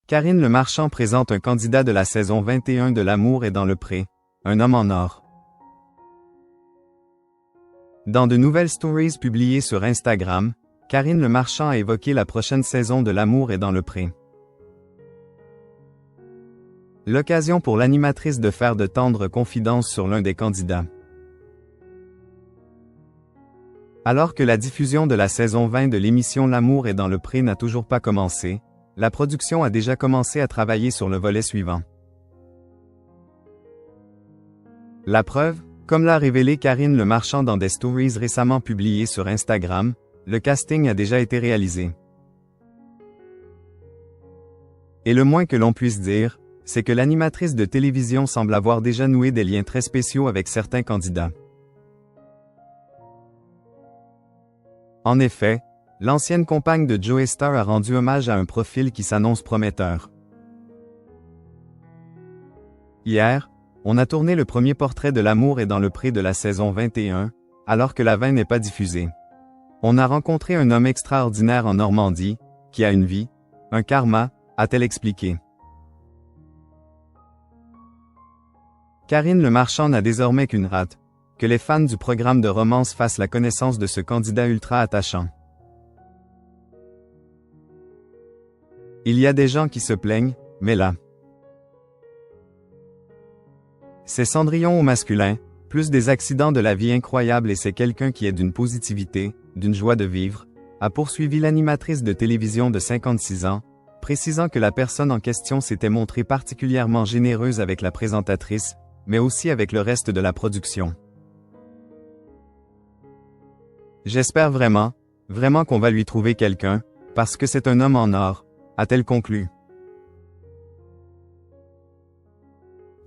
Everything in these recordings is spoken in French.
Karine Le Marchand présente un candidat de la saison 21 de L'amour est dans le pré, un homme en or. Dans de nouvelles stories publiées sur Instagram, Karine Le Marchand a évoqué la prochaine saison de L'amour est dans le pré. L'occasion pour l'animatrice de faire de tendres confidences sur l'un des candidats. Alors que la diffusion de la saison 20 de l'émission L'amour est dans le pré n'a toujours pas commencé, la production a déjà commencé à travailler sur le volet suivant. La preuve, comme l'a révélé Karine Le Marchand dans des stories récemment publiées sur Instagram, le casting a déjà été réalisé. Et le moins que l'on puisse dire, c'est que l'animatrice de télévision semble avoir déjà noué des liens très spéciaux avec certains candidats. En effet, l'ancienne compagne de Joey Starr a rendu hommage à un profil qui s'annonce prometteur. Hier, on a tourné le premier portrait de L'amour est dans le pré de la saison 21, alors que la 20 n'est pas diffusée. On a rencontré un homme extraordinaire en Normandie, qui a une vie, un karma, a-t-elle expliqué. Karine Le Marchand n'a désormais qu'une hâte, que les fans du programme de romance fassent la connaissance de ce candidat ultra attachant. Il y a des gens qui se plaignent, mais là, c'est Cendrillon au masculin, plus des accidents de la vie incroyables et c'est quelqu'un qui est d'une positivité, d'une joie de vivre, a poursuivi l'animatrice de télévision de 56 ans, précisant que la personne en question s'était montrée particulièrement généreuse avec la présentatrice, mais aussi avec le reste de la production. J'espère vraiment qu'on va lui trouver quelqu'un, parce que c'est un homme en or, a-t-elle conclu.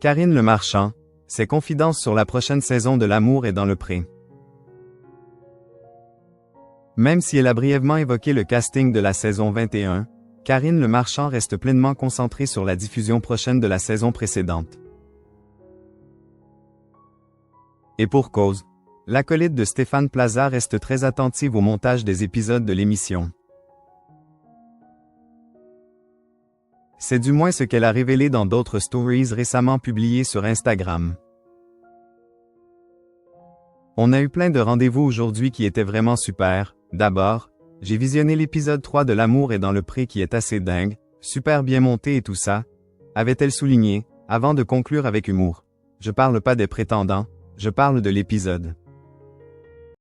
Karine Le Marchand, ses confidences sur la prochaine saison de L'amour est dans le pré. Même si elle a brièvement évoqué le casting de la saison 21, Karine Le Marchand reste pleinement concentrée sur la diffusion prochaine de la saison précédente. Et pour cause, l'acolyte de Stéphane Plaza reste très attentive au montage des épisodes de l'émission. C'est du moins ce qu'elle a révélé dans d'autres stories récemment publiées sur Instagram. On a eu plein de rendez-vous aujourd'hui qui étaient vraiment super. D'abord, j'ai visionné l'épisode 3 de L'amour est dans le pré qui est assez dingue, super bien monté et tout ça, avait-elle souligné, avant de conclure avec humour. Je parle pas des prétendants, je parle de l'épisode.